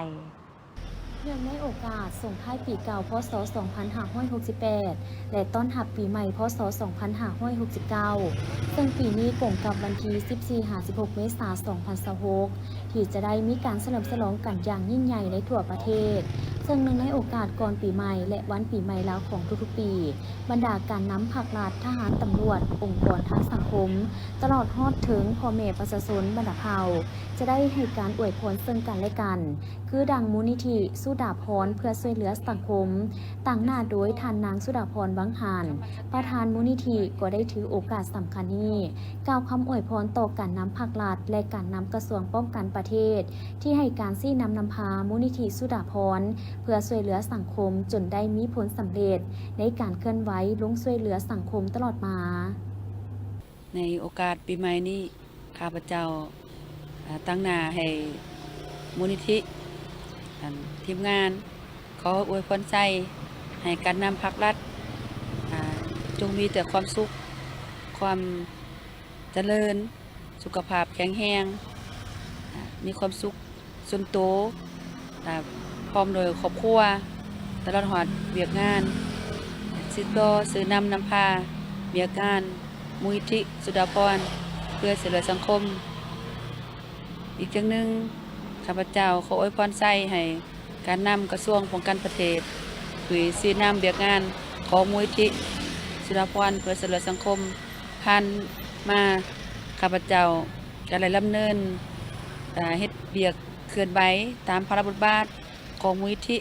เนื่องในโอกาสส่งท้ายปีเก่าพศ 2568 และต้อนรับปีใหม่พศ 2569 ซึ่งปีนี้ตรงกับวันที่ 14-16 เมษายน 2026 ที่จะได้มีการเฉลิมฉลองกันอย่างยิ่งใหญ่ในทั่วประเทศ ซึ่งในโอกาสก่อนปีใหม่และวันปีใหม่ลาวของทุกๆปี บรรดาการนำภาครัฐทหารตำรวจ องค์กรทางสังคม ตลอดฮอดถึงพ่อแม่ประชาชนบรรดาเผ่าจะได้ให้การอวยพรซึ่งกันและกัน คือดังมูลนิธิสุดาภรณ์เพื่อช่วยเหลือสังคมตั้งหน้าโดยท่านนางสุดาภรณ์วังหานประธานมูลนิธิก็ได้ถือโอกาสสำคัญนี้กล่าวคำอวยพรต่อการนำภาครัฐและการนำกระทรวงป้องกันประเทศที่ให้การซี่นำพามูลนิธิสุดาภรณ์เพื่อช่วยเหลือสังคมจนได้มีผลสำเร็จในการเคลื่อนไหวลงช่วยเหลือสังคมตลอดมาในโอกาสปีใหม่นี้ข้าพเจ้าตั้งหน้าให้มูลนิธิทีมงานขออวยพรใจให้การนำภาครัฐจงมีแต่ความสุขความเจริญสุขภาพแข็งแรงมีความสุขส่วนตัวพร้อมโดยครอบครัวตลอดหอดเวียกงานซื้อต่อซื้อนำพาเวียกงานมูลนิธิสุดาภรณ์เพื่อช่วยเหลือสังคมอีกจังหนึ่งข้าพเจ้าขออวยพรใส่ให้การนำกระทรวงป้องกันประเทศหรือซื้อนำเบียกงานของมูลนิธิสุดาภรณ์เพื่อช่วยเหลือสังคมผ่านมาข้าพเจ้าจะได้ดำเนินเฮ็ดเบียกเคลื่อนไหวตามพระราชบทบาทของมูลนิธิ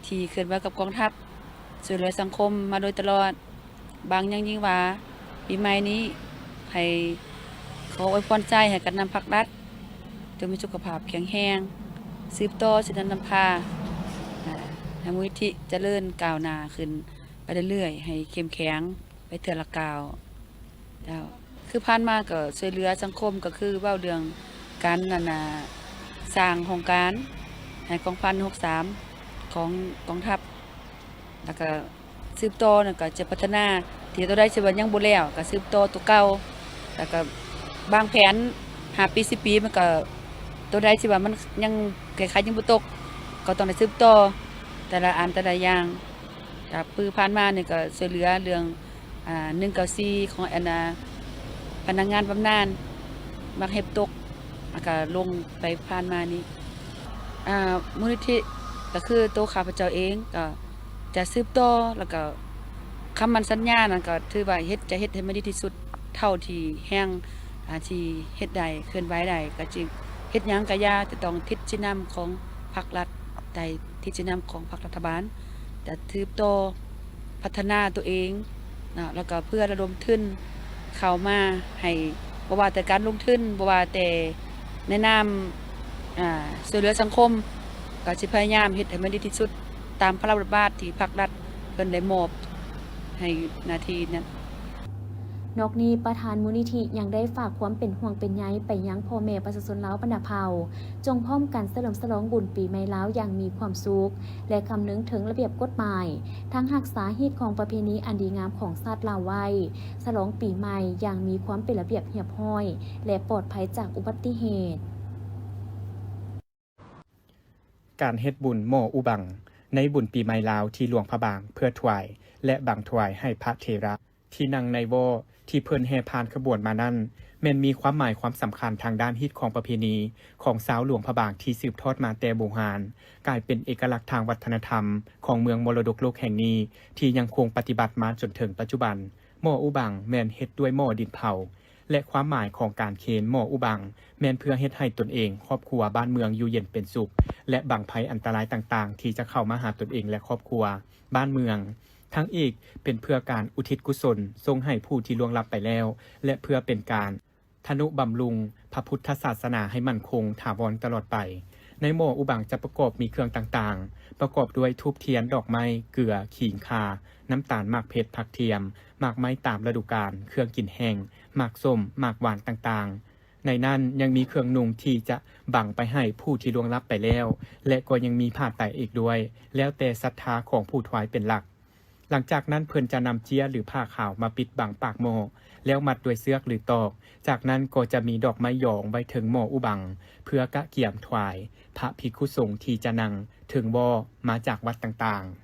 ที่เคลื่อนไหวกับกองทัพช่วยเหลือสังคมมาโดยตลอดบางอย่างยิ่งว่าปีใหม่นี้ให้ขออวยพรใจให้การนำภาครัฐจงมีสุขภาพแข็งแรงสืบต่อสินนำพาให้มูลนิธิเจริญก้าวหน้าขึ้นไปเรื่อยๆให้เข้มแข็งไปเทื่อละก้าวคือผ่านมาก็ช่วยเหลือสังคมก็คือเว้าเรื่องการสร้างโครงการให้กองพัน63ของกองทัพแล้วก็สืบต่อก็จะพัฒนาที่ตัวได้สิว่ายังบ่แล้วก็สืบต่อตัวเก่าแล้วก็บางแผน5 ปี 10 ปีมันก็ตัวใดสิว่ามันยังคล้ายๆยังบ่ตกก็ต้องได้สืบต่อแต่ละอันแต่ละอย่างปือผ่านมานี่ก็ช่วยเหลือเรื่อง194ของพนักงานบำนาญมักเฮ็บตกก็ลงไปผ่านมานี่มูลนิธิก็คือตัวข้าพเจ้าเองก็จะสืบต่อแล้วก็คำมั่นสัญญานั่นก็ถือว่าจะเฮ็ดให้มันดีที่สุดเท่าที่แห้งที่เฮ็ดได้เคลื่อนไหวได้ก็จริงเฮ็ดหยังก็อย่าจะต้องทิศชี้นำของภาครัฐใดทิศชี้นำของภาครัฐบาลจะสืบต่อพัฒนาตัวเองแล้วก็เพื่อระดมทุนเข้ามาให้บ่ว่าแต่การลงทุนบ่ว่าแต่ในนามช่วยเหลือสังคมก็สิพยายามเฮ็ดให้มันดีที่สุดตามพระราชบัญญัติที่ภาครัฐเพิ่นได้มอบให้หน้าที่นั้น นอกนี้ประธานมูลนิธิยังได้ฝากความเป็นห่วงเป็นใยไปยังพ่อแม่ประชาชนลาวบรรดาเผ่าจงพร้อมกันเฉลิมฉลองบุญปีใหม่ลาวอย่างมีความสุขและคำนึงถึงระเบียบกฎหมายทั้งรักษาฮีตของประเพณีอันดีงามของชาติลาวไว้ฉลองปีใหม่อย่างมีความเป็นระเบียบเรียบร้อยและปลอดภัยจากอุบัติเหตุการเฮ็ดบุญหม้ออุบังในบุญปีใหม่ลาวที่หลวงพระบางเพื่อถวายและบังถวายให้พระเถระที่นั่งในวอที่เพิ่นแห่พานขบวนมานั้นแม่นมีความหมายความสำคัญทางด้านฮิตของประเพณีของสาวหลวงพระบางที่สืบทอดมาแต่โบราณกลายเป็นเอกลักษณ์ทางวัฒนธรรมของเมืองมรดกโลกแห่งนี้ที่ยังคงปฏิบัติมาจนถึงปัจจุบันหม้ออุบังแม่นเฮ็ดด้วยหม้อดินเผาและความหมายของการเคนหม้ออุบังแม่นเพื่อเฮ็ดให้ตนเองครอบครัวบ้านเมืองอยู่เย็นเป็นสุขและบังภัยอันตรายต่างๆที่จะเข้ามาหาตนเองและครอบครัวบ้านเมืองทั้งอีกเป็นเพื่อการอุทิศกุศลทรงให้ผู้ที่ล่วงลับไปแล้วและเพื่อเป็นการ ทนุบำรุงพระพุทธศาสนาให้มั่นคงถาวรตลอดไปในหม้ออุบังจะประกอบมีเครื่องต่างๆประกอบด้วยธูปเทียนดอกไม้เกลือขิงข่าน้ำตาลหมากเพชรผักเทียมหมากไม้ตามฤดูกาลเครื่องกินแห้งหมากส้มหมากหวานต่างๆในนั้นยังมีเครื่องนุ่งที่จะบังไปให้ผู้ที่ล่วงลับไปแล้วและก็ยังมีผ้าไตรอีกด้วยแล้วแต่ศรัทธาของผู้ถวายเป็นหลักหลังจากนั้นเพิ่นจะนำเจียหรือผ้าขาวมาปิดบังปากหม้อแล้วมัดด้วยเสือกหรือตอกจากนั้นก็จะมีดอกไม้หยองไว้ถึงหม้ออุบังเพื่อกะเกี่ยมถวายพระภิกขุสงฆ์ที่จะนั่งถึงบ่อมาจากวัดต่างๆ